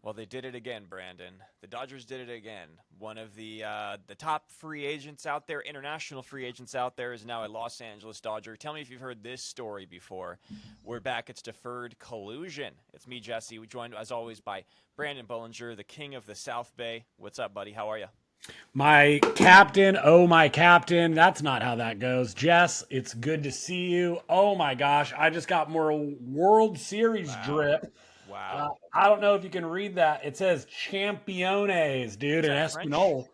Well, they did it again, Brandon. The Dodgers did it again. One of the top free agents out there, international free agents out there, is now a Los Angeles Dodger. Tell me if you've heard this story before. We're back. It's Deferred Collusion. It's me, Jesse. We joined, as always, by Branden Bollinger, the king of the South Bay. What's up, buddy? How are you? My captain, oh my captain. That's not how that goes. Jess, it's good to see you. Oh my gosh, I just got more World Series drip. Wow. I don't know if you can read that. It says Championes, dude, in that French? Espanol.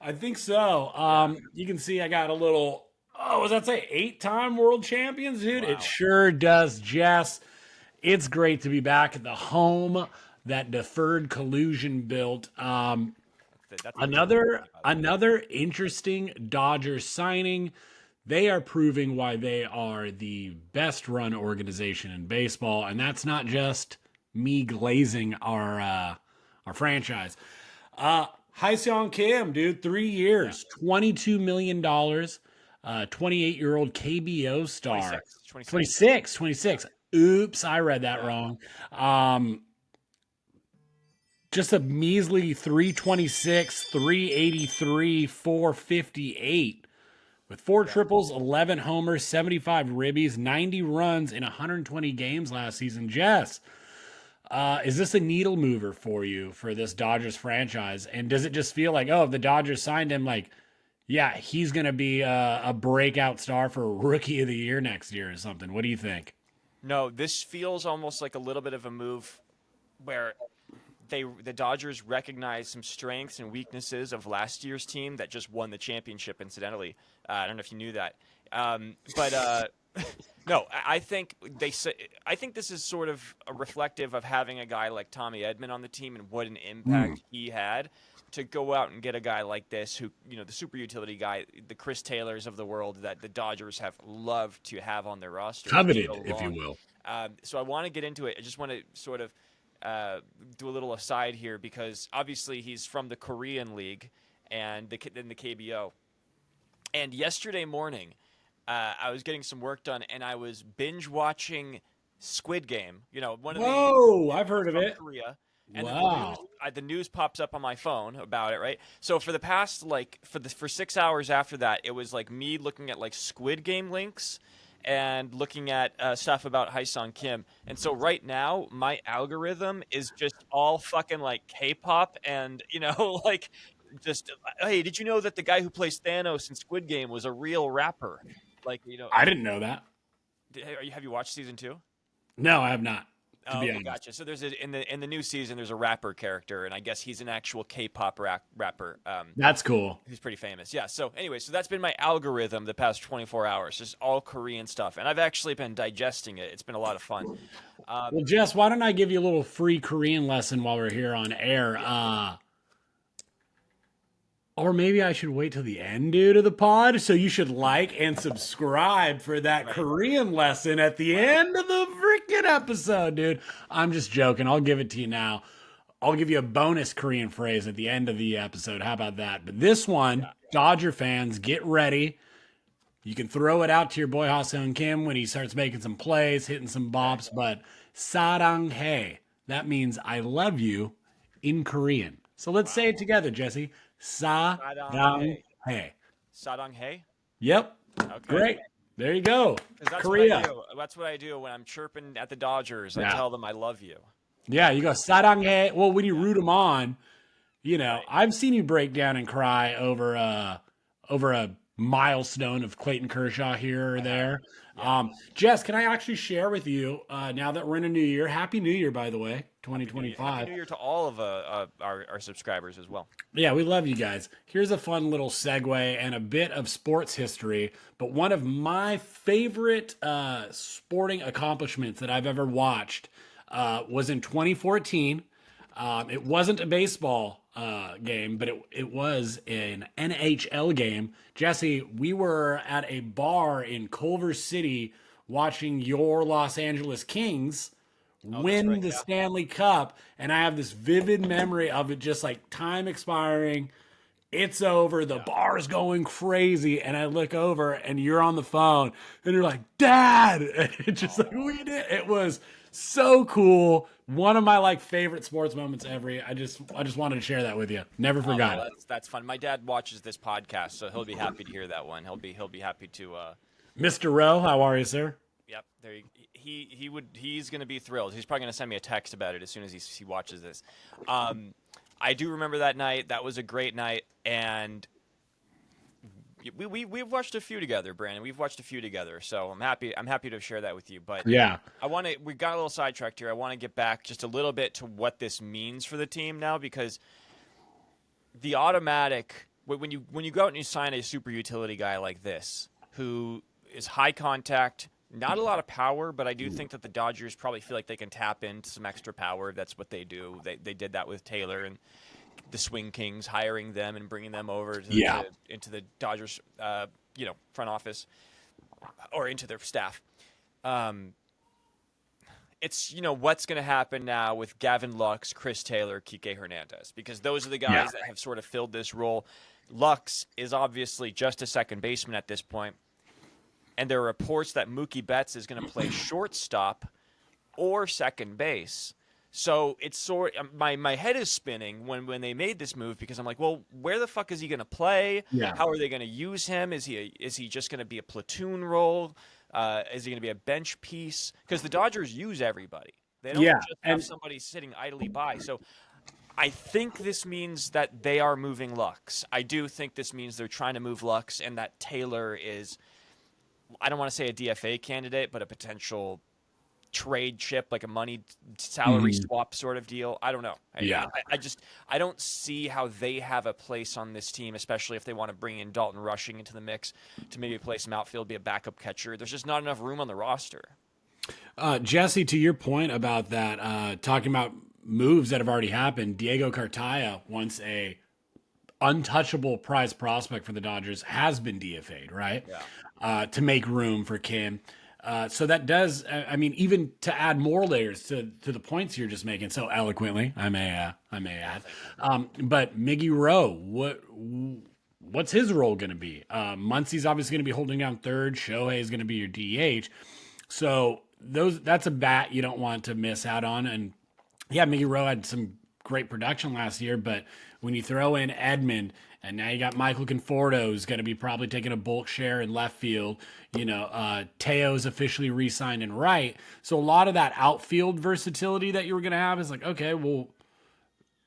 I think so. You can see I got a little, does that say 8-time world champions, dude? Wow. It sure does, Jess. It's great to be back at the home that Deferred Collusion built. That's Another interesting Dodgers signing. They are proving why they are the best run organization in baseball, and that's not just me glazing our franchise. Hyseong Kim, dude, 3 years, $22 million, 28-year-old KBO star. 26. Oops, I read that wrong. Just a measly 326, 383, 458 with 4 triples, 11 homers, 75 ribbies, 90 runs in 120 games last season. Jess, is this a needle mover for you for this Dodgers franchise? And does it just feel like, if the Dodgers signed him, like, yeah, he's going to be a breakout star for Rookie of the Year next year or something? What do you think? No, this feels almost like a little bit of a move where the Dodgers recognize some strengths and weaknesses of last year's team that just won the championship, incidentally. I don't know if you knew that. No, I think this is sort of a reflective of having a guy like Tommy Edman on the team and what an impact he had to go out and get a guy like this who, the super utility guy, the Chris Taylors of the world that the Dodgers have loved to have on their roster. Coveted, if you will. So I want to get into it. I just want to sort of do a little aside here because obviously he's from the Korean League and then the KBO. And yesterday morning, I was getting some work done and I was binge watching Squid Game. One of I've heard of it. Korea. And wow. The news pops up on my phone about it, right? So for the past for 6 hours after that, it was like me looking at like Squid Game links and looking at stuff about Hyseong Kim. And so right now, my algorithm is just all fucking like K-pop and, like just, hey, did you know that the guy who plays Thanos in Squid Game was a real rapper? Like, I didn't know that. Have you watched season 2? No, I have not. Oh, gotcha. So there's in the new season, there's a rapper character, and I guess he's an actual K-pop rapper. That's cool. He's pretty famous. Yeah. So anyway, that's been my algorithm the past 24 hours, just all Korean stuff, and I've actually been digesting it. It's been a lot of fun. Well, Jess, why don't I give you a little free Korean lesson while we're here on air? Or maybe I should wait till the end, dude, of the pod. So you should like and subscribe for that Korean lesson at the end of the freaking episode, dude. I'm just joking. I'll give it to you now. I'll give you a bonus Korean phrase at the end of the episode. How about that? But this one, Dodger fans, get ready. You can throw it out to your boy Hyseong Kim when he starts making some plays, hitting some bops. But 사랑해, that means I love you in Korean. So let's say it together, Jesse. 사랑해. 사랑해? Yep. Okay. Great. There you go. Korea. That's what I do when I'm chirping at the Dodgers. I tell them I love you. Yeah, you go 사랑해. Well, when you root them on, I've seen you break down and cry over a milestone of Clayton Kershaw here or there. Yeah. Jess, can I actually share with you, now that we're in a new year, Happy New Year, by the way, 2025. Happy New Year to all of our subscribers as well. Yeah, we love you guys. Here's a fun little segue and a bit of sports history, but one of my favorite sporting accomplishments that I've ever watched was in 2014. It wasn't a baseball game, but it was an NHL game. Jesse, we were at a bar in Culver City watching your Los Angeles Kings win the Stanley Cup, and I have this vivid memory of it just like time expiring. It's over. The bar's going crazy, and I look over, and you're on the phone, and you're like, "Dad!" And it's just like we did. It was So cool. One of my like favorite sports moments ever. I just wanted to share that with you. Never Oh, forgot well, it. that's fun. My dad watches this podcast, so he'll be happy to hear that one. He'll be happy to. Mr. Rowe, how are you, sir? Yep, he's gonna be thrilled. He's probably gonna send me a text about it as soon as he watches this. I do remember that night. That was a great night, and we've watched a few together, Brandon. We've watched a few together, so I'm happy to share that with you. But Yeah. we got a little sidetracked here. I want to get back just a little bit to what this means for the team now, because the automatic when you go out and you sign a super utility guy like this, who is high contact, not a lot of power, but I do think that the Dodgers probably feel like they can tap into some extra power. That's what they do. They did that with Taylor and the Swing Kings, hiring them and bringing them over into the Dodgers, front office or into their staff. It's what's going to happen now with Gavin Lux, Chris Taylor, Kike Hernandez, because those are the guys that have sort of filled this role. Lux is obviously just a second baseman at this point. And there are reports that Mookie Betts is going to play shortstop or second base. So it's my head is spinning when they made this move, because I'm like, well, where the fuck is he going to play? Yeah. How are they going to use him? Is he just going to be a platoon role? Is he going to be a bench piece? Because the Dodgers use everybody. They don't just have somebody sitting idly by. So I think this means that they are moving Lux. I do think this means they're trying to move Lux, and that Taylor is, I don't want to say a DFA candidate, but a potential trade chip, like a money salary swap sort of deal. I don't know. I don't see how they have a place on this team, especially if they want to bring in Dalton Rushing into the mix to maybe play some outfield, be a backup catcher. There's just not enough room on the roster. Jesse, to your point about that, talking about moves that have already happened, Diego Cartaya, once a untouchable prize prospect for the Dodgers, has been DFA'd, right? Yeah. To make room for Kim. So that does, I mean, even to add more layers to the points you're just making so eloquently, I may add. But Miggy Rowe, what's his role going to be? Muncie's obviously going to be holding down third. Shohei is going to be your DH. So that's a bat you don't want to miss out on. And yeah, Miggy Rowe had some great production last year, but when you throw in Edmund, and now you got Michael Conforto, who's going to be probably taking a bulk share in left field. Teo's officially re-signed in right. So a lot of that outfield versatility that you were going to have is like, okay, well,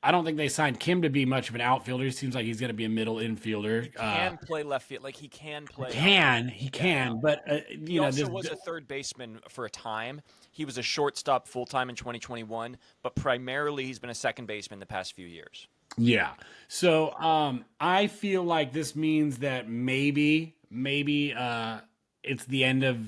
I don't think they signed Kim to be much of an outfielder. He seems like he's going to be a middle infielder. He can play left field. Like, he can play. He can. But, he also was a third baseman for a time. He was a shortstop full-time in 2021, but primarily he's been a second baseman the past few years. Yeah. So I feel like this means that maybe it's the end of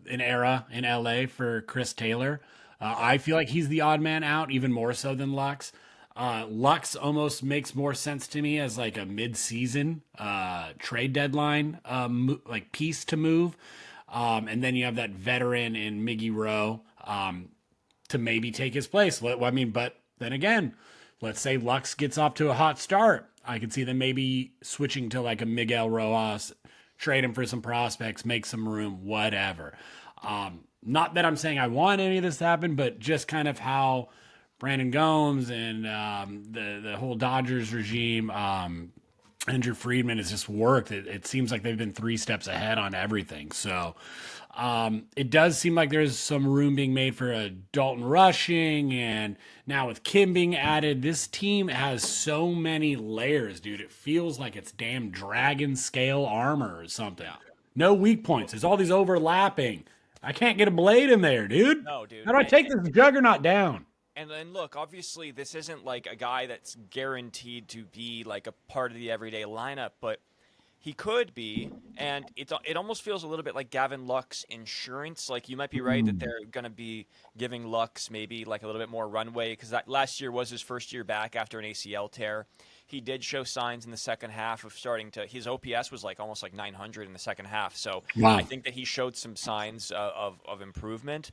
an era in LA for Chris Taylor. I feel like he's the odd man out, even more so than Lux. Lux almost makes more sense to me as like a mid-season trade deadline like piece to move. And then you have that veteran in Miggy Rowe to maybe take his place. But then again, let's say Lux gets off to a hot start. I could see them maybe switching to like a Miguel Rojas, trade him for some prospects, make some room, whatever. Not that I'm saying I want any of this to happen, but just kind of how Brandon Gomes and the whole Dodgers regime, Andrew Freeman has just worked. It seems like they've been 3 steps ahead on everything. So it does seem like there's some room being made for a Dalton Rushing, and now with Kim being added, this team has so many layers, dude. It feels like it's damn dragon scale armor or something. No weak points. There's all these overlapping. I can't get a blade in there, dude. No, dude. How do I take this juggernaut down? And then look, obviously this isn't like a guy that's guaranteed to be like a part of the everyday lineup, but he could be, and it almost feels a little bit like Gavin Lux insurance. Like, you might be right that they're going to be giving Lux maybe like a little bit more runway, because that last year was his first year back after an ACL tear. He did show signs in the second half of starting to – his OPS was like almost like 900 in the second half. So I think that he showed some signs of improvement.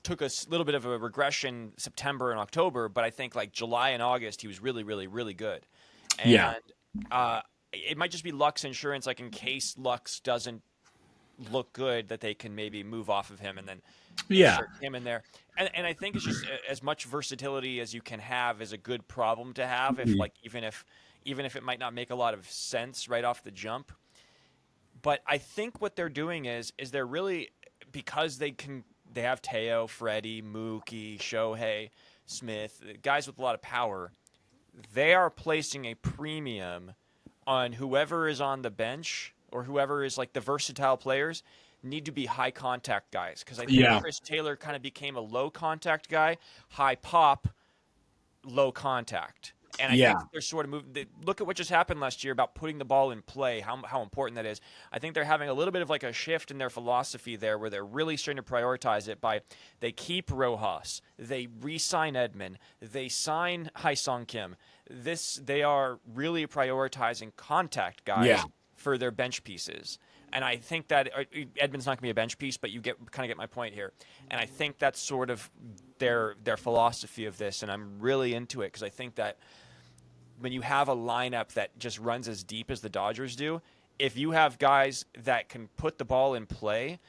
Took a little bit of a regression September and October, but I think like July and August he was really, really, really good. And it might just be Lux insurance, like in case Lux doesn't look good that they can maybe move off of him and then Yeah. insert him in there. And I think it's just as much versatility as you can have is a good problem to have. If like even if it might not make a lot of sense right off the jump. But I think what they're doing is they're really, because they have Teo, Freddie, Mookie, Shohei, Smith, guys with a lot of power. They are placing a premium on whoever is on the bench or whoever is like the versatile players need to be high contact guys. Because I think Chris Taylor kind of became a low contact guy, high pop, low contact. And I think they're sort of moving. Look at what just happened last year about putting the ball in play, how important that is. I think they're having a little bit of like a shift in their philosophy there where they're really starting to prioritize it by they keep Rojas, they re-sign Edman, they sign Hyseong Kim. They are really prioritizing contact guys for their bench pieces. And I think that Edman's not going to be a bench piece, but you kind of get my point here. And I think that's sort of their philosophy of this, and I'm really into it because I think that when you have a lineup that just runs as deep as the Dodgers do, if you have guys that can put the ball in play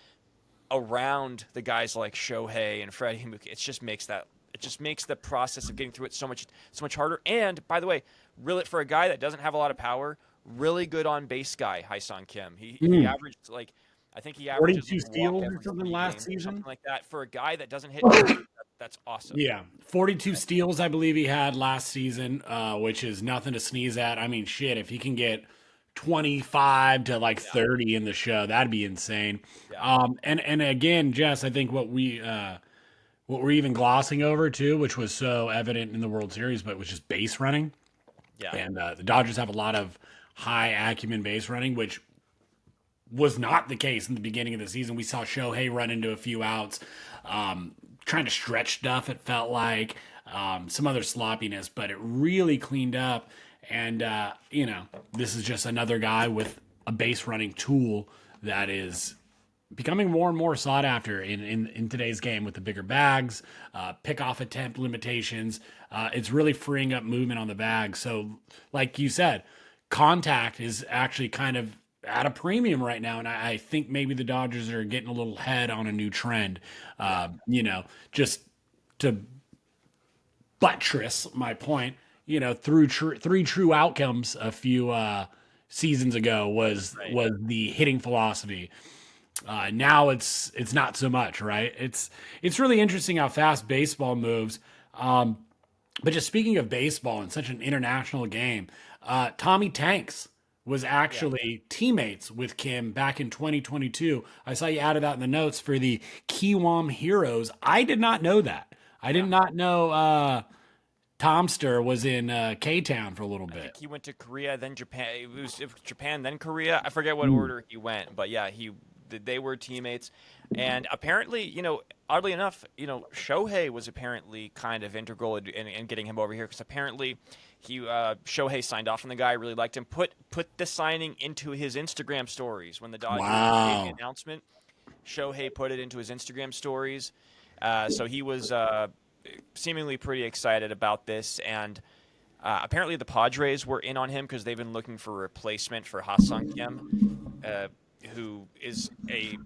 around the guys like Shohei and Freddie, it just makes the process of getting through it so much harder. And by the way, really for a guy that doesn't have a lot of power, really good on base guy, Hyseong Kim. He averaged like I think he averages 42 steals or something last season, something like that. For a guy that doesn't hit, that's awesome. Yeah, 42 steals I believe he had last season, which is nothing to sneeze at. I mean, shit, if he can get 25 to like 30 in the show, that'd be insane. Yeah. And again, Jess, I think what we're even glossing over too, which was so evident in the World Series, but was just base running. Yeah. And the Dodgers have a lot of high acumen base running, which was not the case in the beginning of the season. We saw Shohei run into a few outs, trying to stretch stuff, it felt like, some other sloppiness, but it really cleaned up. And, this is just another guy with a base running tool that is becoming more and more sought after in today's game with the bigger bags, pick-off attempt limitations. It's really freeing up movement on the bag. So, like you said, contact is actually kind of at a premium right now, and I think maybe the Dodgers are getting a little head on a new trend. Just to buttress my point, through three true outcomes a few seasons ago was the hitting philosophy. Now it's not so much, right? It's really interesting how fast baseball moves. But just speaking of baseball and such an international game, Tommy Tanks was actually teammates with Kim back in 2022. I saw you added that in the notes for the Kiwam Heroes. I did not know that. I did not know Tomster was in K-Town for a little bit. I think he went to Korea, then Japan. It was Japan, then Korea. I forget what order he went, but yeah, they were teammates. And apparently, oddly enough, Shohei was apparently kind of integral in getting him over here because apparently Shohei signed off on the guy, really liked him, put the signing into his Instagram stories when the Dodgers made the announcement. Shohei put it into his Instagram stories. So he was seemingly pretty excited about this. And apparently the Padres were in on him because they've been looking for a replacement for Hyseong Kim, who is a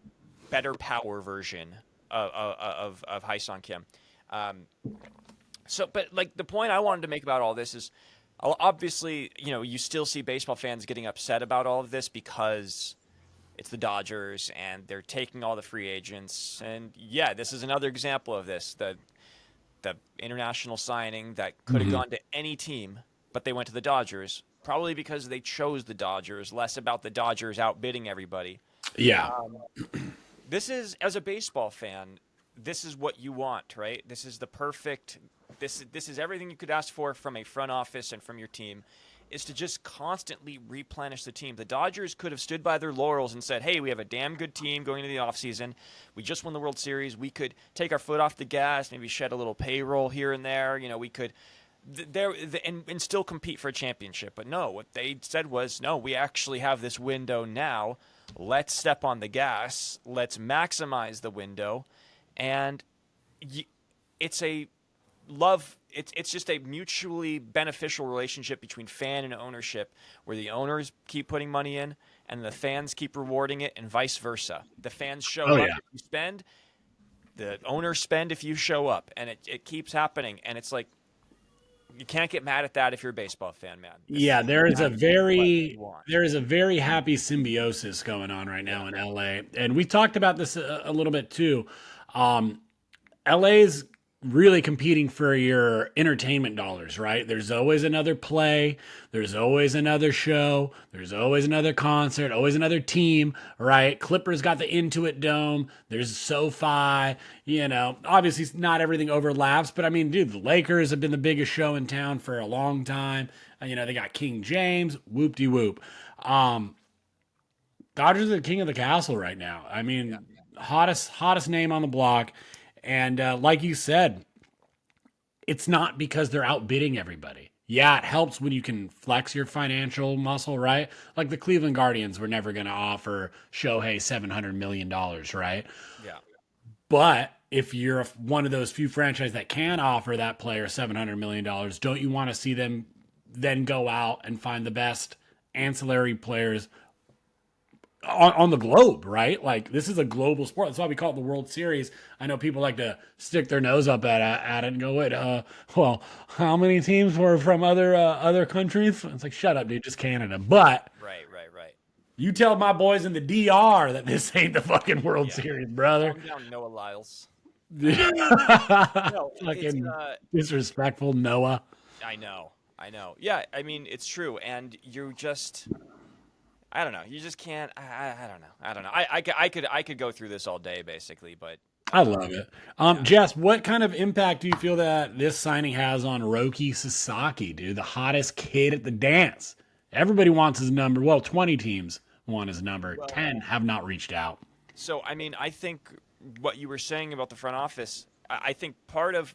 better power version of Hyseong Kim. But like the point I wanted to make about all this is, obviously, you still see baseball fans getting upset about all of this because it's the Dodgers and they're taking all the free agents. And yeah, this is another example of this. The international signing that could have gone to any team, but they went to the Dodgers, probably because they chose the Dodgers, less about the Dodgers outbidding everybody. Yeah. This is, as a baseball fan, this is what you want, right? This is the perfect. This is everything you could ask for from a front office and from your team, is to just constantly replenish the team. The Dodgers could have stood by their laurels and said, hey, we have a damn good team going into the offseason. We just won the World Series. We could take our foot off the gas, maybe shed a little payroll here and there. We could and still compete for a championship. But no, what they said was, no, we actually have this window now. Let's step on the gas. Let's maximize the window. And it's a love. It's just a mutually beneficial relationship between fan and ownership, where the owners keep putting money in and the fans keep rewarding it, and vice versa. The fans show Oh, up yeah. if you spend, the owners spend if you show up, and it keeps happening. And it's like, you can't get mad at that if you're a baseball fan, man. Yeah, This there is a you want. very happy symbiosis going on right now in LA. And we talked about this a little bit too. LA's really competing for your entertainment dollars, right? There's always another play, there's always another show, there's always another concert, always another team, right? Clippers got the Intuit Dome, there's SoFi, obviously not everything overlaps, but I mean, dude, the Lakers have been the biggest show in town for a long time. They got King James, whoop-de-whoop. Dodgers are the king of the castle right now. I mean, hottest name on the block. And like you said, it's not because they're outbidding everybody. Yeah, it helps when you can flex your financial muscle, right? Like the Cleveland Guardians were never going to offer Shohei $700 million, right? Yeah. But if you're one of those few franchises that can offer that player $700 million, don't you want to see them then go out and find the best ancillary players on the globe, right? Like, this is a global sport. That's why we call it the World Series. I know people like to stick their nose up at it and go, wait, well, how many teams were from other countries? It's like, shut up, dude, just Canada. But Right. you tell my boys in the DR that this ain't the fucking World Series, brother. Calm down, Noah Lyles. Fucking disrespectful, Noah. I know. Yeah, I mean, it's true, and you just, I don't know. You just can't. I don't know. I could go through this all day, basically, but I love it. Jess, what kind of impact do you feel that this signing has on Roki Sasaki, dude? The hottest kid at the dance. Everybody wants his number. Well, 20 teams want his number. 10 have not reached out. So, I mean, I think what you were saying about the front office, I think part of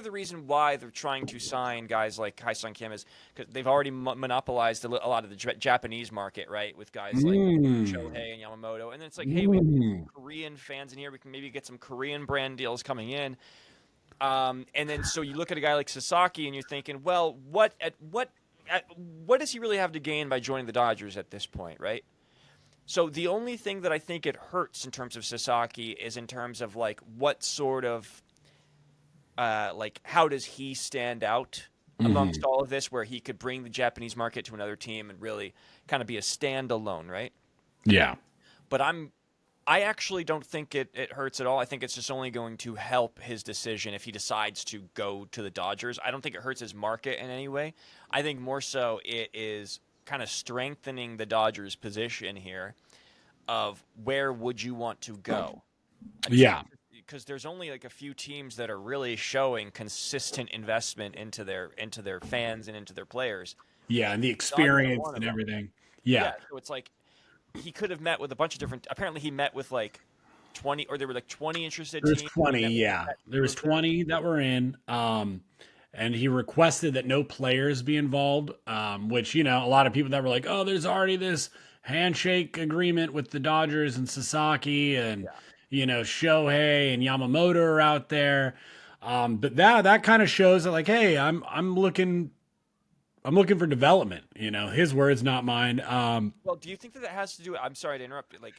the reason why they're trying to sign guys like Hyseong Kim is because they've already monopolized a lot of the Japanese market, right? With guys like Shohei and Yamamoto. And then it's like, hey, we have Korean fans in here. We can maybe get some Korean brand deals coming in. And then so you look at a guy like Sasaki and you're thinking, well, what does he really have to gain by joining the Dodgers at this point, right? So the only thing that I think it hurts in terms of Sasaki is in terms of like what sort of like how does he stand out amongst all of this, where he could bring the Japanese market to another team and really kind of be a standalone, right? Yeah. But I actually don't think it hurts at all. I think it's just only going to help his decision if he decides to go to the Dodgers. I don't think it hurts his market in any way. I think more so it is kind of strengthening the Dodgers' position here of where would you want to go? Yeah. Because there's only like a few teams that are really showing consistent investment into their fans and into their players. Yeah, and the experience and everything. Yeah. So it's like he could have met with a bunch of different. Apparently, he met with like 20, or there were like 20 interested teams. There's 20, yeah. There was 20 that were in. And he requested that no players be involved, which, a lot of people that were like, oh, there's already this handshake agreement with the Dodgers and Sasaki and, Shohei and Yamamoto are out there. But that kind of shows that, like, hey, I'm looking for development, his words, not mine. Well, do you think that has to do? I'm sorry to interrupt. Like,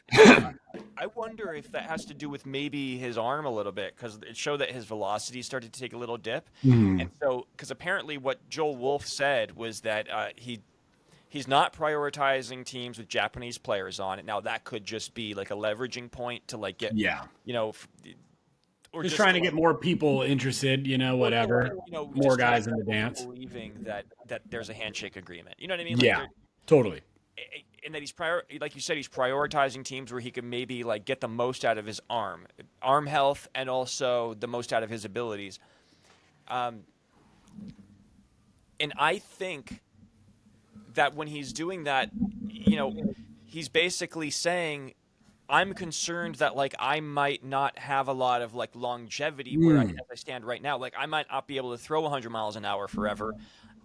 I wonder if that has to do with maybe his arm a little bit, because it showed that his velocity started to take a little dip, and so because apparently what Joel Wolf said was that he's not prioritizing teams with Japanese players on it. Now that could just be like a leveraging point to like get or just trying to get more people interested, whatever, more guys in the dance. Believing that there's a handshake agreement. You know what I mean? Like totally. And that he's like you said, he's prioritizing teams where he could maybe like get the most out of his arm health, and also the most out of his abilities. And I think that when he's doing that, he's basically saying, I'm concerned that like I might not have a lot of like longevity where as I stand right now. Like I might not be able to throw 100 miles an hour forever.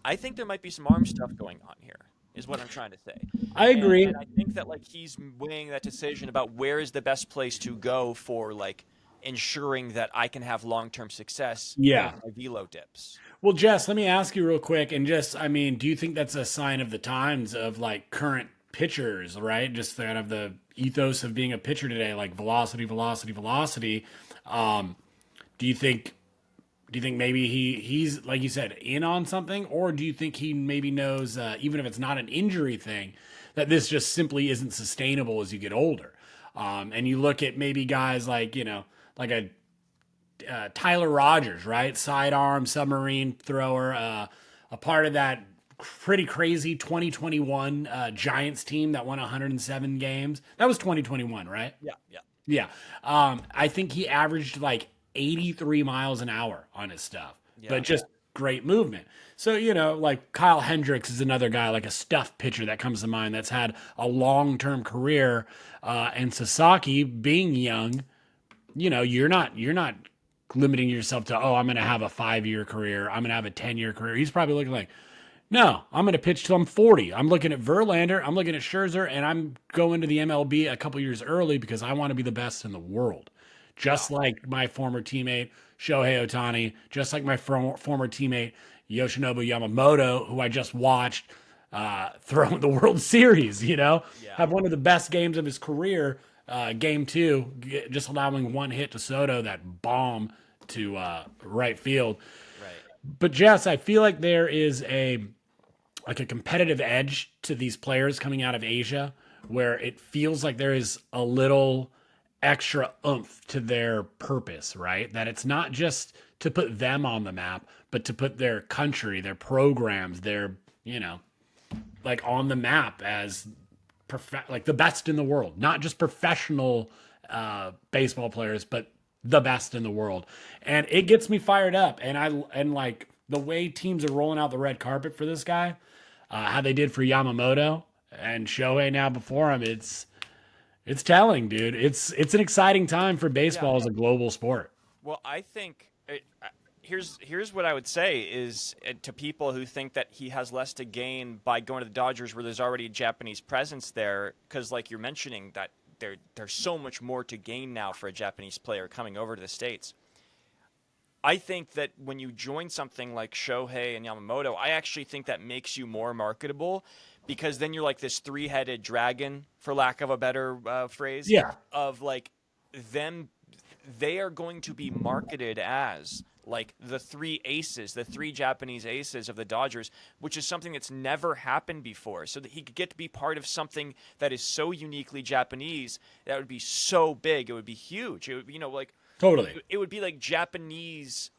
I think there might be some arm stuff going on here, is what I'm trying to say. I agree. And I think that like he's weighing that decision about where is the best place to go for like ensuring that I can have long-term success. Yeah. With my velo dips. Well, Jess, let me ask you real quick, and do you think that's a sign of the times of like current pitchers, right? Just kind of the ethos of being a pitcher today, like velocity, velocity, velocity. Do you think maybe he's like you said in on something, or do you think he maybe knows, even if it's not an injury thing, that this just simply isn't sustainable as you get older? And you look at maybe guys like like a Tyler Rogers, right? Sidearm submarine thrower, a part of that pretty crazy 2021 Giants team that won 107 games. That was 2021, right? Yeah, yeah. Yeah. I think he averaged like 83 miles an hour on his stuff, but just great movement. So, like Kyle Hendricks is another guy, like a stuff pitcher that comes to mind that's had a long-term career. And Sasaki being young, you're not limiting yourself to, I'm going to have a 5-year career. I'm going to have a 10-year career. He's probably looking like, no, I'm going to pitch till I'm 40. I'm looking at Verlander. I'm looking at Scherzer, and I'm going to the MLB a couple years early because I want to be the best in the world. Just like my former teammate, Shohei Ohtani, just like my former teammate, Yoshinobu Yamamoto, who I just watched throw in the World Series, have one of the best games of his career, game 2, just allowing one hit to Soto, that bomb to right field. Right. But Jess, I feel like there is a competitive edge to these players coming out of Asia, where it feels like there is a little extra oomph to their purpose, right? That it's not just to put them on the map, but to put their country, their programs, their, like on the map as like the best in the world, not just professional baseball players, but the best in the world. And it gets me fired up. And like the way teams are rolling out the red carpet for this guy, how they did for Yamamoto and Shohei now before him, it's telling, dude. It's an exciting time for baseball as a global sport. Well, I think here's what I would say is to people who think that he has less to gain by going to the Dodgers where there's already a Japanese presence there, because like you're mentioning that there's so much more to gain now for a Japanese player coming over to the States. I think that when you join something like Shohei and Yamamoto, I actually think that makes you more marketable, because then you're like this 3-headed dragon, for lack of a better phrase. Yeah. Of like them, they are going to be marketed as like the 3 aces, the 3 Japanese aces of the Dodgers, which is something that's never happened before. So that he could get to be part of something that is so uniquely Japanese, that would be so big. It would be huge. It would be, like Totally. It would be like Japanese.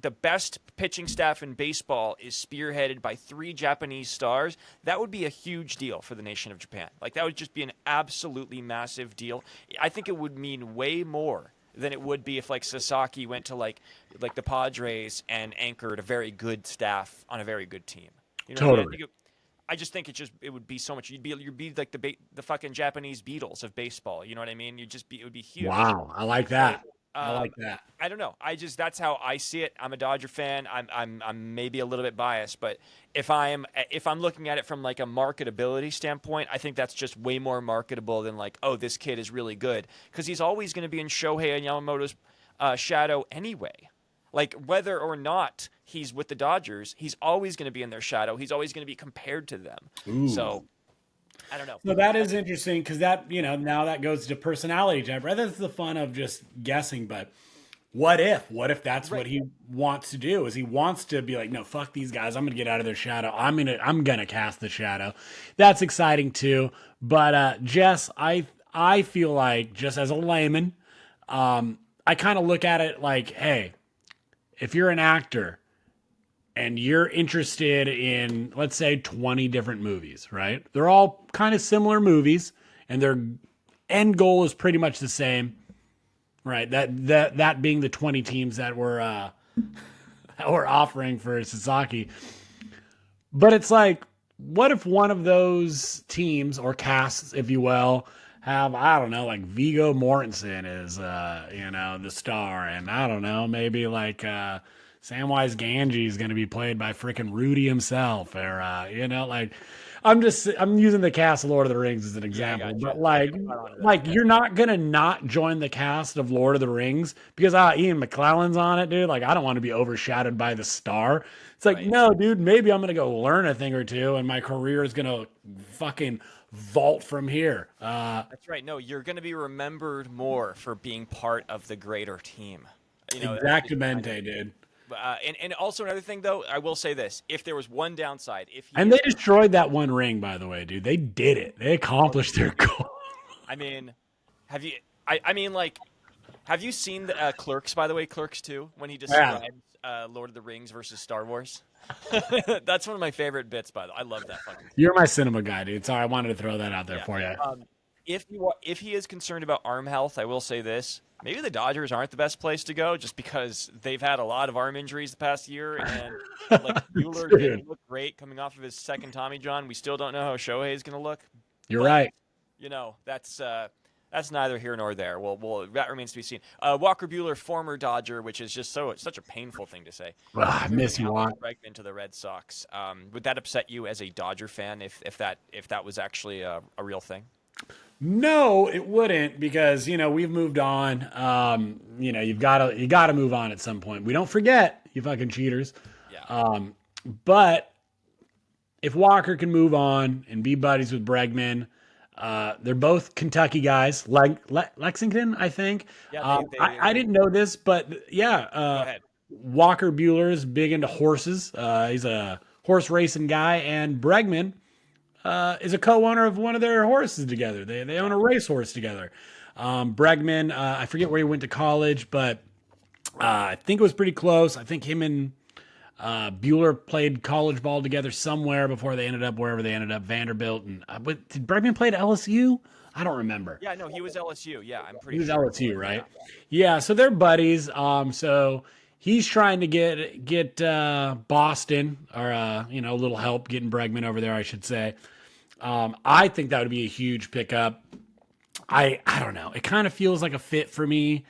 The best pitching staff in baseball is spearheaded by 3 Japanese stars. That would be a huge deal for the nation of Japan. Like, that would just be an absolutely massive deal. I think it would mean way more than it would be if like Sasaki went to like the Padres and anchored a very good staff on a very good team. Totally. I just think it would be so much. You'd be like the fucking Japanese Beatles of baseball. You know what I mean? It would be huge. Wow, I like that. I like that. I don't know. That's how I see it. I'm a Dodger fan. I'm maybe a little bit biased, but if I'm looking at it from like a marketability standpoint, I think that's just way more marketable than like, oh, this kid is really good, because he's always going to be in Shohei and Yamamoto's shadow anyway. Like, whether or not he's with the Dodgers, he's always going to be in their shadow. He's always going to be compared to them. Ooh. So I don't know. So that is interesting, because that, now that goes to personality type, right? That's the fun of just guessing. But what if that's what he wants to do? Is he wants to be like, no, fuck these guys. I'm gonna get out of their shadow. I'm gonna cast the shadow. That's exciting too. But Jess, I feel like, just as a layman, I kind of look at it like, hey, if you're an actor and you're interested in, let's say, 20 different movies, right? They're all kind of similar movies, and their end goal is pretty much the same, right? That being the 20 teams that were offering for Sasaki. But it's like, what if one of those teams, or casts, if you will, have, I don't know, like Viggo Mortensen is, the star, and I don't know, maybe like Samwise Gamgee is going to be played by frickin' Rudy himself, or like, I'm using the cast of Lord of the Rings as an example, but like you're not going to not join the cast of Lord of the Rings because Ian McKellen's on it, dude. Like, I don't want to be overshadowed by the star. It's like, no, dude, maybe I'm going to go learn a thing or two, and my career is going to fucking vault from here. That's right. No, you're going to be remembered more for being part of the greater team. That's just kind of, Exactamente, dude. and also another thing though, I will say this: if there was one downside, if he And is, they destroyed that one ring, by the way, dude. They did it. They accomplished their goal. I mean, have you? I mean, like, have you seen the Clerks? By the way, Clerks 2, when he Yeah. describes Lord of the Rings versus Star Wars. That's one of my favorite bits. By the way, I love that fucking. You're my cinema guy, dude. Sorry, I wanted to throw that out there Yeah. for you. If he is concerned about arm health, I will say this: maybe the Dodgers aren't the best place to go, just because they've had a lot of arm injuries the past year, and like Buehler Dude, didn't look great coming off of his second Tommy John. We still don't know how Shohei is going to look. you're But right. that's neither here nor there. Well, that remains to be seen. Walker Buehler, former Dodger, which is just such a painful thing to say. I miss you, Juan. Bregman to the Red Sox. Would that upset you as a Dodger fan if that was actually a real thing? No, it wouldn't, because we've moved on. You gotta move on at some point. We don't forget, you fucking cheaters. Yeah. But if Walker can move on and be buddies with Bregman, they're both Kentucky guys, like Lexington, I think. Yeah, I didn't know this, but yeah, Go ahead. Walker Buehler is big into horses. He's a horse racing guy, and Bregman is a co-owner of one of their horses together. They own a racehorse together. Bregman, I forget where he went to college, but I think it was pretty close. I think him and Buehler played college ball together somewhere before they ended up wherever they ended up, Vanderbilt. And but did Bregman play at LSU? I don't remember. Yeah, no, he was LSU. Yeah, I'm pretty He was sure. LSU, right? Yeah, so they're buddies. So he's trying to get Boston, or a little help getting Bregman over there, I should say. I think that would be a huge pickup. I don't know. It kind of feels like a fit for me.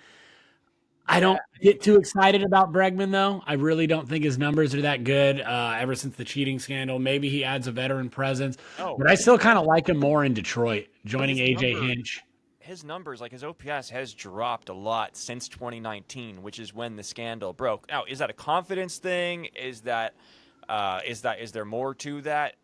I don't get too excited about Bregman, though. I really don't think his numbers are that good ever since the cheating scandal. Maybe he adds a veteran presence, but I still kind of like him more in Detroit, joining AJ Hinch. His numbers, like his OPS, has dropped a lot since 2019, which is when the scandal broke. Now, is that a confidence thing? Is there more to that?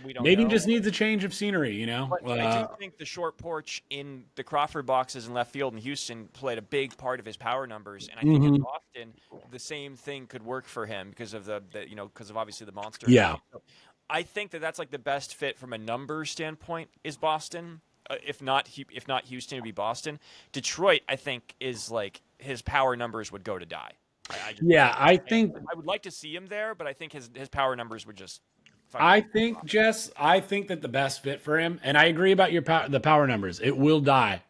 We don't Maybe know. he just needs a change of scenery, But I do think the short porch in the Crawford boxes in left field in Houston played a big part of his power numbers, and I think in Boston the same thing could work for him because of because of obviously the monster. Yeah. So I think that's like the best fit from a numbers standpoint is Boston. If not Houston, it'd be Boston. Detroit, I think, is like his power numbers would go to die. I think I would like to see him there, but I think his power numbers would just. I think that the best fit for him, and I agree about the power numbers. It will die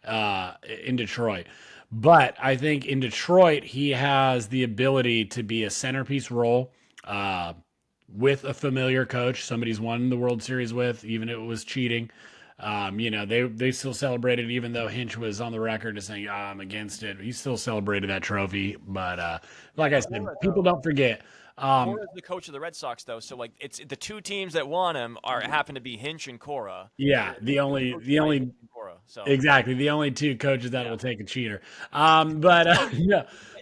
in Detroit. But I think in Detroit, he has the ability to be a centerpiece role with a familiar coach, somebody's won the World Series with, even if it was cheating. They still celebrated, even though Hinch was on the record as saying, I'm against it. He still celebrated that trophy. But like I said, people don't forget. Cora's the coach of the Red Sox, though, so like it's the two teams that won him happen to be Hinch and Cora. Yeah, the only Cora, so. exactly the only two coaches that will take a cheater. Yeah.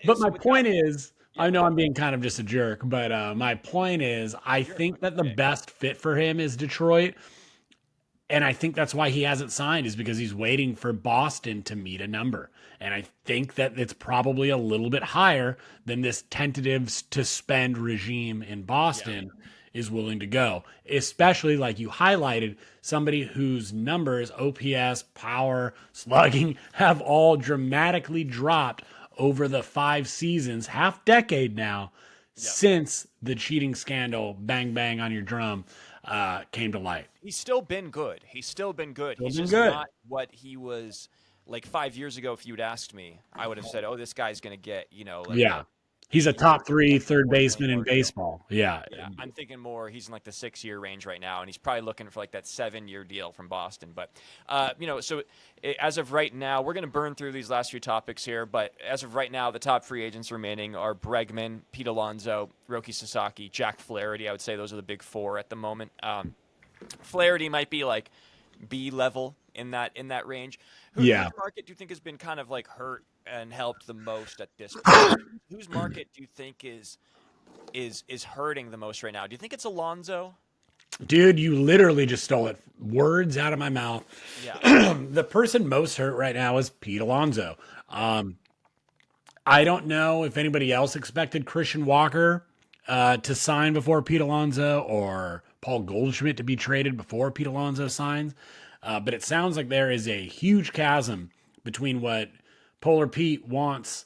But my point is, I know I'm being kind of just a jerk, but my point is, I think that the best fit for him is Detroit. And I think that's why he hasn't signed, is because he's waiting for Boston to meet a number. And I think that it's probably a little bit higher than this tentative to spend regime in Boston is willing to go. Especially, like you highlighted, somebody whose numbers, OPS, power, slugging, have all dramatically dropped over the 5 seasons, half decade now, since the cheating scandal, bang, bang on your drum, came to light. He's still been good. He's just good. not what he was like 5 years ago. If you'd asked me, I would have said, "Oh, this guy's going to get He's a top 3 third baseman in baseball. Yeah. I'm thinking more. He's in like the 6-year range right now, and he's probably looking for like that 7-year deal from Boston. But so as of right now, we're going to burn through these last few topics here. But as of right now, the top free agents remaining are Bregman, Pete Alonso, Roki Sasaki, Jack Flaherty. I would say those are the big 4 at the moment. Flaherty might be like B level in that range. Whose market do you think has been kind of like hurt and helped the most at this point? Whose market do you think is hurting the most right now? Do you think it's Alonso? Dude, you literally just stole it. Words out of my mouth. Yeah. The person most hurt right now is Pete Alonso. I don't know if anybody else expected Christian Walker to sign before Pete Alonso or Paul Goldschmidt to be traded before Pete Alonso signs. But it sounds like there is a huge chasm between what Polar Pete wants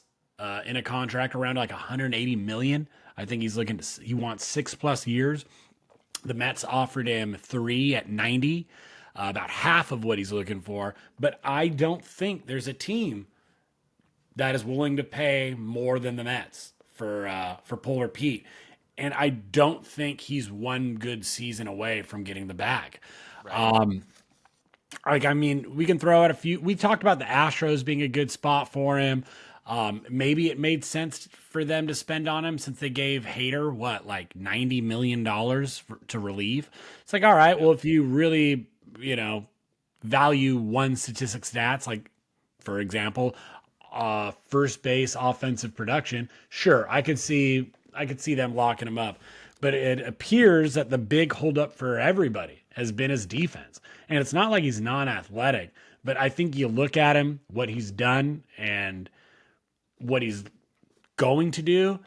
in a contract around like 180 million. I think he wants 6+ years. The Mets offered him 3 at 90, about half of what he's looking for. But I don't think there's a team that is willing to pay more than the Mets for Polar Pete. And I don't think he's one good season away from getting the bag. Right. I mean, we can throw out a few. We talked about the Astros being a good spot for him. Maybe it made sense for them to spend on him since they gave Hader like $90 million to relieve. It's like, all right, well, if you really, value one statistic stats, like for example, first base offensive production, sure, I could see them locking him up. But it appears that the big holdup for everybody has been his defense. And it's not like he's non-athletic, but I think you look at him, what he's done, and what he's going to do.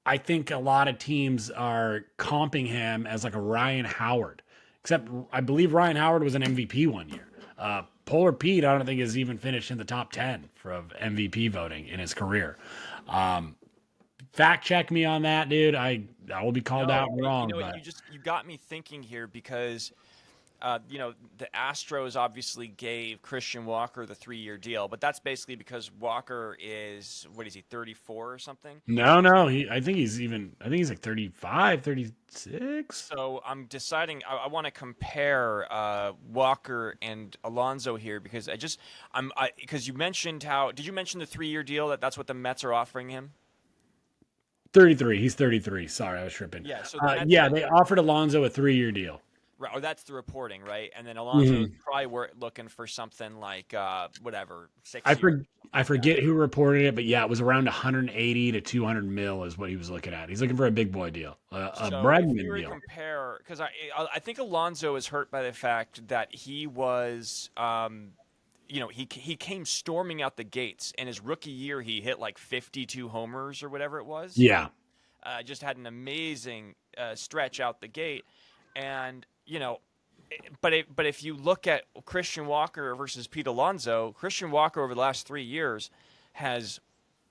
I think a lot of teams are comping him as like a Ryan Howard, except I believe Ryan Howard was an MVP one year. Polar Pete, I don't think has even finished in the top 10 for MVP voting in his career. Fact check me on that, dude. I will be called out wrong. But You got me thinking here because the Astros obviously gave Christian Walker the 3-year deal, but that's basically because Walker is, 34 or something? no, I think he's like 35, 36. So I'm deciding, I want to compare Walker and Alonso here because because you mentioned did you mention the 3-year deal that's what the Mets are offering him? 33. He's 33. Sorry, I was tripping. Yeah. So they offered Alonso a 3-year deal. Right, or that's the reporting, right? And then Alonso probably looking for something like 6 years. I forget who reported it, but yeah, it was around 180 to 200 mil is what he was looking at. He's looking for a big boy deal, a Bregman deal. Compare, because I think Alonso is hurt by the fact that he was, he came storming out the gates. In his rookie year, he hit like 52 homers or whatever it was. Yeah, just had an amazing stretch out the gate, and but if you look at Christian Walker versus Pete Alonso, Christian Walker over the last 3 years has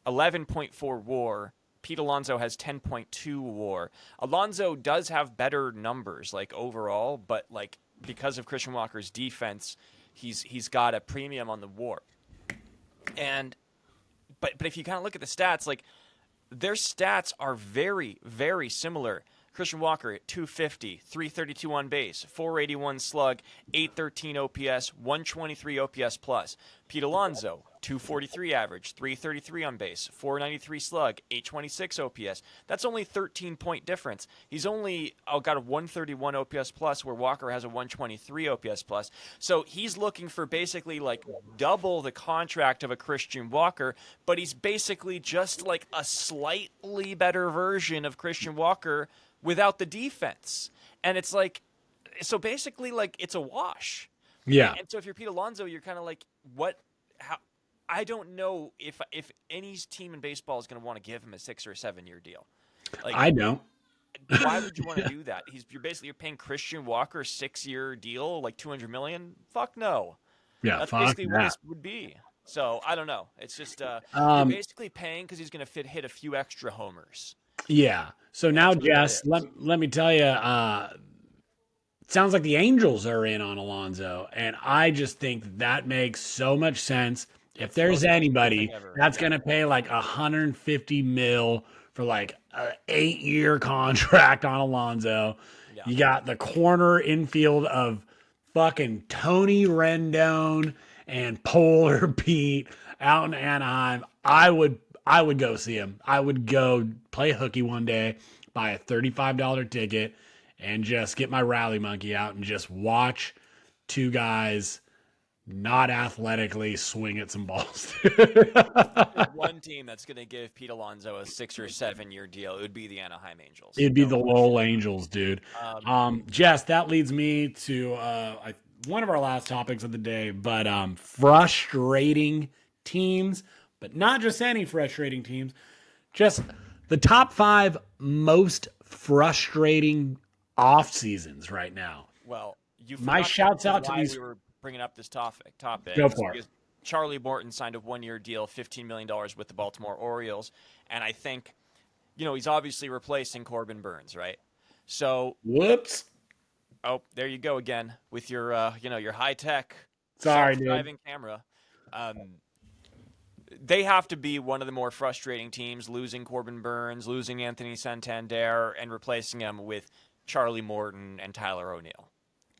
11.4 WAR. Pete Alonso has 10.2 WAR. Alonso does have better numbers like overall, but like because of Christian Walker's defense, he's got a premium on the WAR. And but if you kind of look at the stats, like their stats are very, very similar. Christian Walker at 250, 332 on base, 481 slug, 813 OPS, 123 OPS plus. Pete Alonso, 243 average, 333 on base, 493 slug, 826 OPS. That's only 13-point difference. He's only got a 131 OPS plus where Walker has a 123 OPS plus. So he's looking for basically like double the contract of a Christian Walker, but he's basically just like a slightly better version of Christian Walker without the defense. And it's like, so basically like it's a wash. Yeah. And so if you're Pete Alonso, you're kind of like, how, I don't know if any team in baseball is going to want to give him a 6 or a 7-year deal. Like, I don't. Why would you want to do that? You're paying Christian Walker a 6-year deal, like $200 million? Fuck no. Yeah, that's fuck basically that. what this would be. So I don't know. It's just you're basically paying because he's going to hit a few extra homers. Yeah. So now, Jess, let me tell you, it sounds like the Angels are in on Alonso, and I just think that makes so much sense. If there's anybody that's going to pay like 150 mil for like an 8-year contract on Alonso, you got the corner infield of fucking Tony Rendon and Polar Pete out in Anaheim. I would go see him. I would go play hooky one day, buy a $35 ticket, and just get my rally monkey out and just watch two guys not athletically swing at some balls. There's one team that's going to give Pete Alonso a 6 or 7 year deal. It would be the Anaheim Angels. It'd be No the question. Lowell Angels, dude. Um, Jess, that leads me to one of our last topics of the day, but frustrating teams, but not just any frustrating teams, just the top 5 most frustrating off seasons right now. Well, you My forgot shouts out to why these. we were bringing up this topic. Go It's for it. because Charlie Morton signed a 1-year deal, $15 million with the Baltimore Orioles, and I think, he's obviously replacing Corbin Burns, right? So, Whoops. oh, there you go again with your, your high tech Sorry, dude. self-driving camera. They have to be one of the more frustrating teams, losing Corbin Burns, losing Anthony Santander, and replacing him with Charlie Morton and Tyler O'Neill.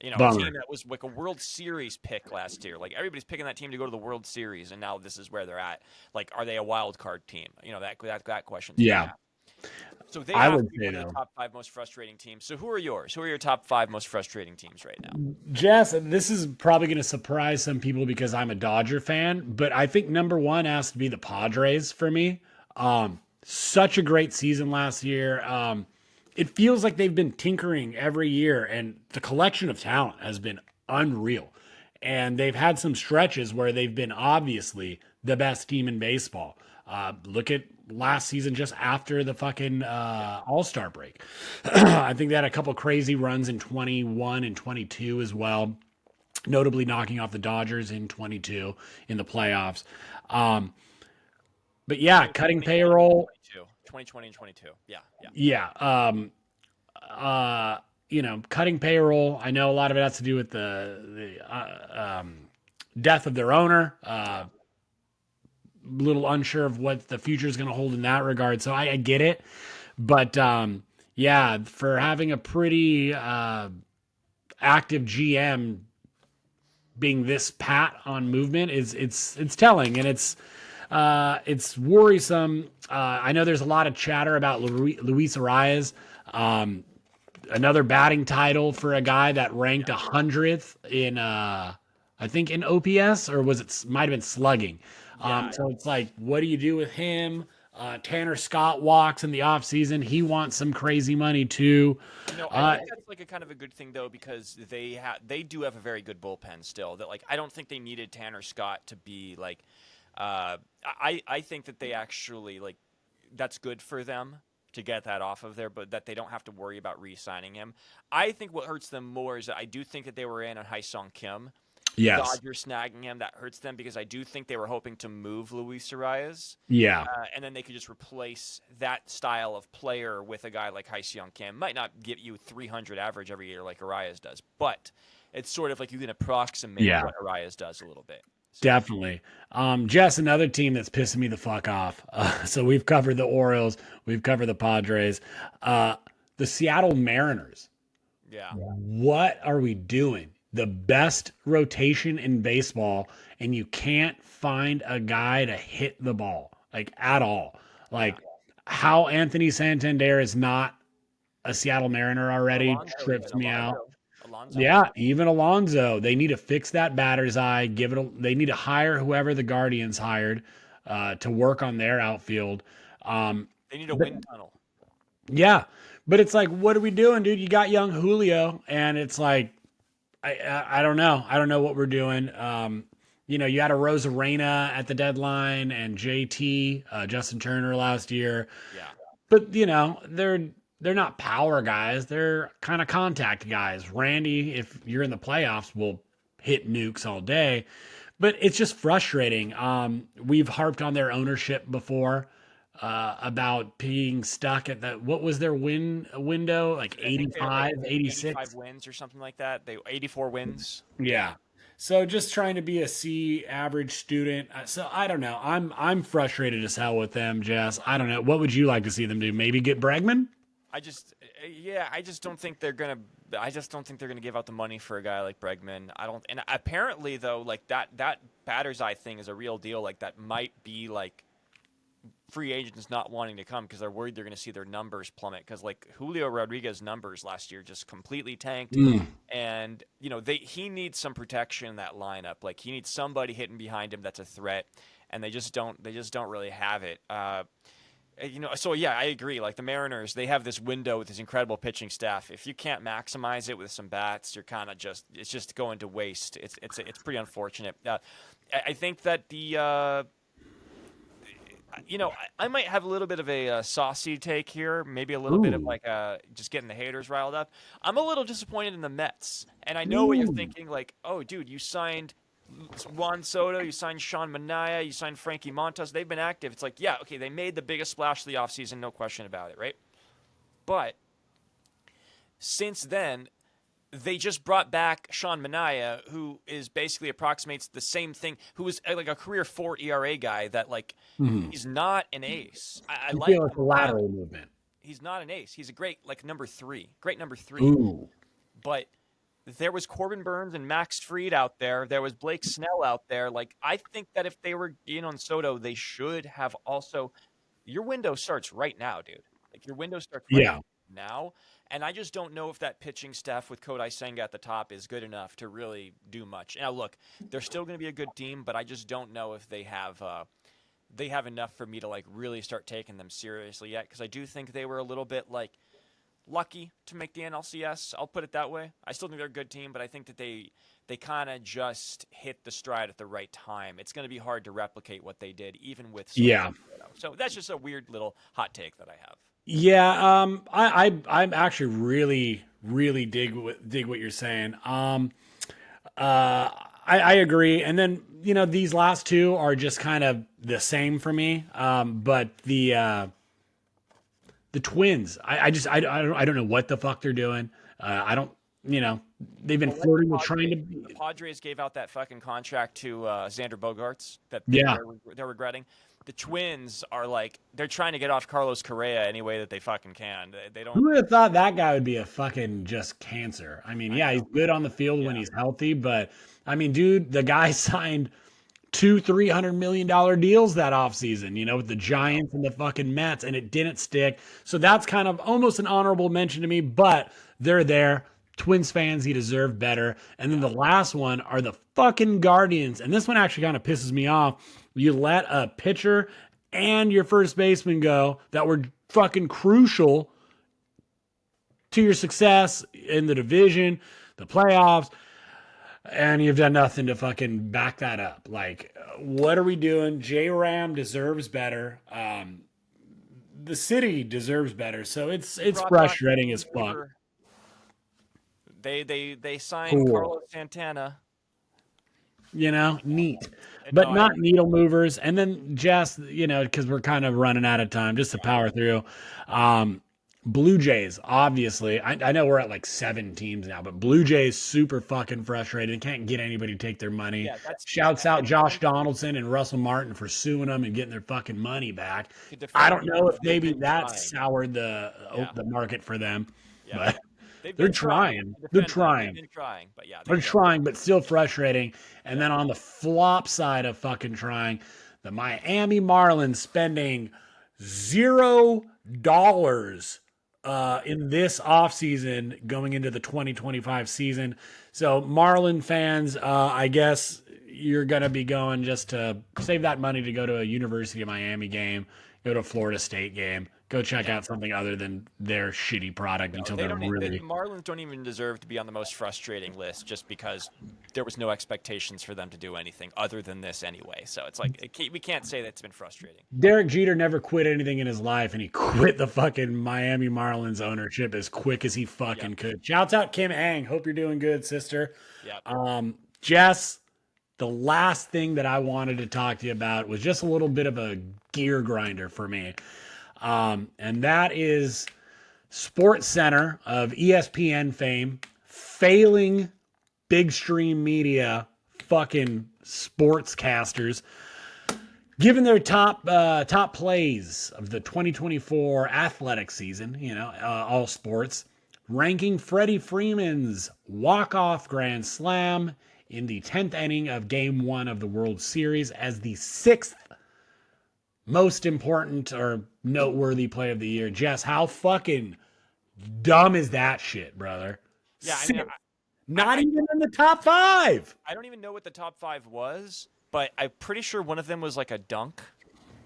A Bummer. team that was like a World Series pick last year. Like, everybody's picking that team to go to the World Series, and now this is where they're at. Like, are they a wild card team? That question. Yeah. So they I have would to be say one of no. the top 5 most frustrating teams. So who are yours? Who are your top 5 most frustrating teams right now? Jess, this is probably going to surprise some people because I'm a Dodger fan, but I think number 1 has to be the Padres for me. Such a great season last year. It feels like they've been tinkering every year, and the collection of talent has been unreal. And they've had some stretches where they've been obviously the best team in baseball. Look at last season just after the fucking All-Star break. I think they had a couple crazy runs in 21 and 22 as well, notably knocking off the Dodgers in 22 in the playoffs. But yeah, cutting payroll. 2020 and 22. Yeah. Yeah. Cutting payroll. I know a lot of it has to do with the death of their owner. Little unsure of what the future is going to hold in that regard. So I get it. But yeah, for having a pretty active GM being this pat on movement it's telling, and it's worrisome. I know there's a lot of chatter about Luis Arias, another batting title for a guy that ranked 100th in I think in OPS, or might have been slugging. So it's like, what do you do with him? Tanner Scott walks in the offseason. He wants some crazy money too. I think that's like a kind of a good thing though, because they do have a very good bullpen still. That, like, I don't think they needed Tanner Scott to be like. I think that they actually, like, that's good for them to get that off of there, but that they don't have to worry about re-signing him. I think what hurts them more is that I do think that they were in on Hyseong Kim. Yes. Dodgers snagging him, that hurts them, because I do think they were hoping to move Luis Arias. Yeah. And then they could just replace that style of player with a guy like Hyseong Kim. Might not give you 300 average every year like Arias does, but it's sort of like you can approximate what Arias does a little bit. Definitely. Jess, another team that's pissing me the fuck off. So we've covered the Orioles, we've covered the Padres, the Seattle Mariners. Yeah. What are we doing? The best rotation in baseball, and you can't find a guy to hit the ball, like, at all. Like, how Anthony Santander is not a Seattle Mariner already trips me out. Alonso. Yeah, even Alonso. They need to fix that batter's eye. They need to hire whoever the Guardians hired to work on their outfield. They need a wind tunnel. Yeah, but it's like, what are we doing, dude? You got young Julio, and it's like, I don't know. I don't know what we're doing. You had a Rosarena at the deadline and JT, Justin Turner last year. Yeah. But they're not power guys. They're kind of contact guys. Randy, if you're in the playoffs, will hit nukes all day. But it's just frustrating. We've harped on their ownership before about being stuck at what was their window? Like 85, 86? 85 wins or something like that. 84 wins. Yeah. So just trying to be a C average student. So I don't know. I'm frustrated as hell with them, Jess. I don't know. What would you like to see them do? Maybe get Bregman? I just don't think they're gonna give out the money for a guy like Bregman. And apparently though, like that batter's eye thing is a real deal. Like, that might be like free agents not wanting to come because they're worried they're going to see their numbers plummet. Because like Julio Rodriguez numbers last year just completely tanked, and he needs some protection in that lineup. Like he needs somebody hitting behind him that's a threat, and they just don't really have it. So yeah, I agree. Like the Mariners, they have this window with this incredible pitching staff. If you can't maximize it with some bats, you're kind of it's just going to waste. It's pretty unfortunate. I think that I might have a little bit of a saucy take here, maybe a little bit of like just getting the haters riled up. I'm a little disappointed in the Mets, and I know what you're thinking. Like, oh, dude, you signed Juan Soto, you signed Sean Manaea, you signed Frankie Montas. They've been active. It's like, yeah, okay, they made the biggest splash of the offseason, no question about it, right? But since then, they just brought back Sean Manaea, who is basically approximates the same thing, who was like a career 4 ERA guy that like he's not an ace. I like feel like a lateral movement. He's not an ace. He's a great number 3. Great number 3. Ooh. But there was Corbin Burns and Max Fried out there. There was Blake Snell out there. Like I think that if they were in on Soto, they should have also. Your window starts right now, dude. Like your window starts right now. And I just don't know if that pitching staff with Kodai Senga at the top is good enough to really do much. Now, look, they're still going to be a good team, but I just don't know if they have enough for me to like really start taking them seriously yet. Because I do think they were a little bit like lucky to make the NLCS. I'll put it that way. I still think they're a good team, but I think that they kind of just hit the stride at the right time. It's going to be hard to replicate what they did, even with So that's just a weird little hot take that I have. Yeah, I'm actually really dig what you're saying. I agree. And then these last two are just kind of the same for me. But the Twins, I don't know what the fuck they're doing. I don't. They've been flirting with trying to. The Padres gave out that fucking contract to Xander Bogaerts that they're regretting. The Twins are like, they're trying to get off Carlos Correa any way that they fucking can. They don't. Who would have thought that guy would be a fucking just cancer? I mean, he's good on the field when he's healthy, but I mean, dude, the guy signed 200-300 million dollar deals that offseason, with the Giants and the fucking Mets, and it didn't stick. So that's kind of almost an honorable mention to me, but they're there. Twins fans, you deserve better. And then the last one are the fucking Guardians. And this one actually kind of pisses me off. You let a pitcher and your first baseman go that were fucking crucial to your success in the division, the playoffs, and you've done nothing to fucking back that up. Like, what are we doing? J-Ram deserves better. The city deserves better. So it's frustrating as fuck. They signed Carlos Santana. Neat. But not needle movers. And then just, because we're kind of running out of time, just to power through. Blue Jays, obviously. I know we're at like 7 teams now, but Blue Jays super fucking frustrated and can't get anybody to take their money. Yeah, Shouts out Josh Donaldson and Russell Martin for suing them and getting their fucking money back. I don't know if maybe that soured the market for them. Yeah. But they're trying. They're trying. But they're trying, but still frustrating. And then on the flop side of fucking trying, the Miami Marlins spending $0 in this offseason going into the 2025 season. So Marlin fans, I guess you're going to be going just to save that money to go to a University of Miami game, go to a Florida State game. Go check out something other than their shitty product until they're really. The Marlins don't even deserve to be on the most frustrating list just because there was no expectations for them to do anything other than this anyway. So it's like we can't say that it's been frustrating. Derek Jeter never quit anything in his life, and he quit the fucking Miami Marlins ownership as quick as he fucking could. Shouts out Kim Ang. Hope you're doing good, sister. Yep. Jess, the last thing that I wanted to talk to you about was just a little bit of a gear grinder for me. And that is SportsCenter of ESPN fame, failing big stream media fucking sportscasters, given their top plays of the 2024 athletic season, all sports, ranking Freddie Freeman's walk-off grand slam in the 10th inning of Game 1 of the World Series as the 6th most important or noteworthy play of the year. Jess, how fucking dumb is that shit, brother? Yeah, I mean, Not even in the top 5. I don't even know what the top 5 was, but I'm pretty sure one of them was like a dunk,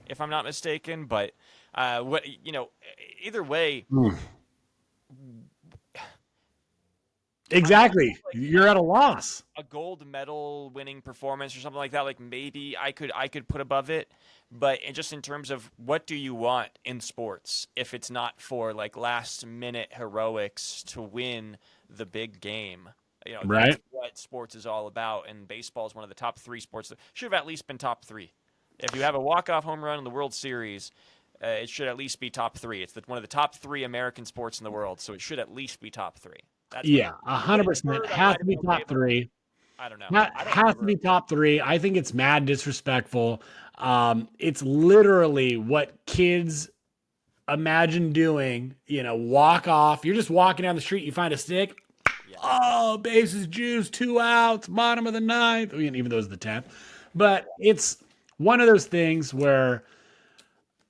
if I'm not mistaken. But either way, Exactly. You're at a loss. a gold medal winning performance or something like that, like maybe I could put above it. But just in terms of what do you want in sports if it's not for like last minute heroics to win the big game? Right. That's what sports is all about. And baseball is one of the top 3 sports that should have at least been top 3. If you have a walk-off home run in the World Series, it should at least be top 3. It's one of the top 3 American sports in the world, so it should at least be top 3. Yeah, 100%. Has to be top 3. I don't know. Has to be top 3. I think it's mad disrespectful. It's literally what kids imagine doing. Walk off. You're just walking down the street. You find a stick. Yeah. Oh, bases juice, 2 outs, bottom of the 9th. Even though it's the 10th. But it's one of those things where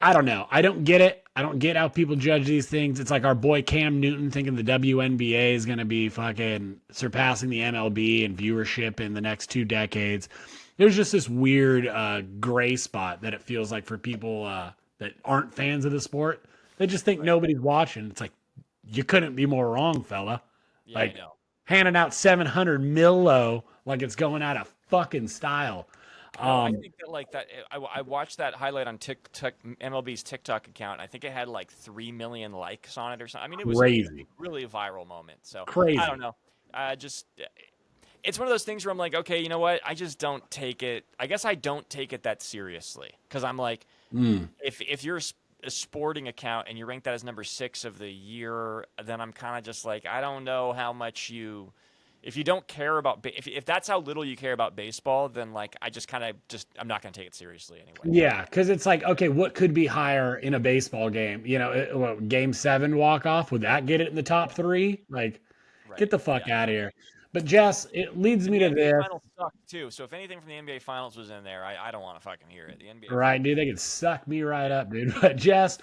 I don't know. I don't get it. I don't get how people judge these things. It's like our boy Cam Newton thinking the WNBA is going to be fucking surpassing the MLB in viewership in the next 2 decades. There's just this weird gray spot that it feels like for people that aren't fans of the sport. They just think nobody's watching. It's like, you couldn't be more wrong, fella. Yeah, like I know. handing out 700 millo like it's going out of fucking style. I think that like that. I watched that highlight on TikTok, MLB's TikTok account. I think it had like 3 million likes on it or something. I mean, it was Crazy. a really viral moment. So Crazy. I don't know. It's one of those things where I'm like, okay, you know what? I just don't take it. I guess I don't take it that seriously because I'm like, if you're a sporting account and you rank that as number 6 of the year, then I'm kind of just like, I don't know how much you. If you don't care about if that's how little you care about baseball, then like I just I'm not going to take it seriously anyway. Yeah, because it's like, okay, what could be higher in a baseball game? Game 7 walk off, would that get it in the top 3? Like, get the fuck out of here. But Jess, it leads me to this. The finals sucked too. So if anything from the NBA finals was in there, I don't want to fucking hear it. The NBA right, dude, they could suck me right up, dude. But Jess,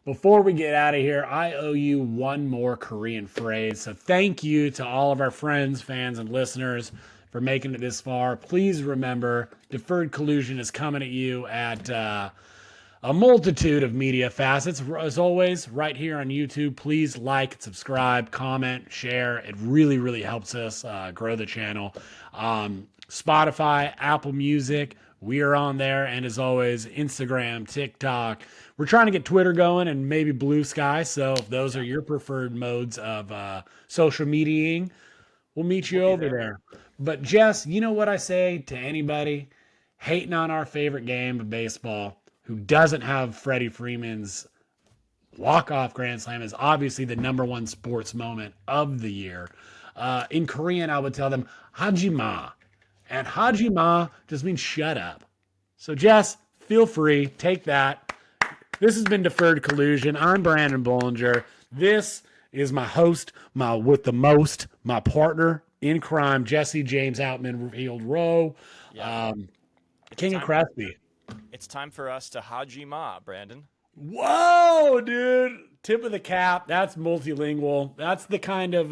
before we get out of here, I owe you one more Korean phrase. So thank you to all of our friends, fans, and listeners for making it this far. Please remember, Deferred Collusion is coming at you at a multitude of media facets. As always, right here on YouTube, please like, subscribe, comment, share. It really, really helps us grow the channel. Spotify, Apple Music, we are on there. And as always, Instagram, TikTok. We're trying to get Twitter going and maybe Blue Sky. So if those are your preferred modes of social mediaing, we'll meet you over there. But Jess, you know what I say to anybody hating on our favorite game of baseball who doesn't have Freddie Freeman's walk-off grand slam is obviously the number 1 sports moment of the year. In Korean, I would tell them Hajima. And Hajima just means shut up. So Jess, feel free, take that. This has been Deferred Collusion. I'm Branden Bollinger. This is my host, my partner in crime, Jesse James Outman Revealed Rowe, King of Crespi. It's time for us to Hajima, Branden. Whoa, dude! Tip of the cap. That's multilingual. That's the kind of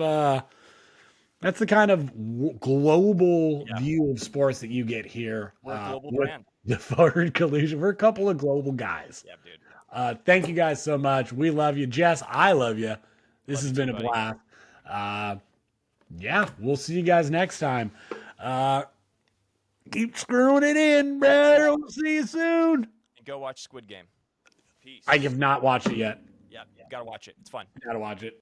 global view of sports that you get here. We're a global brand. Deferred Collusion. We're a couple of global guys. Yeah, dude. Thank you guys so much. We love you. Jess, I love you. This has been a blast. We'll see you guys next time. Keep screwing it in, brother. We'll see you soon. And go watch Squid Game. Peace. I have not watched it yet. Yeah, you gotta watch it. It's fun. Gotta watch it.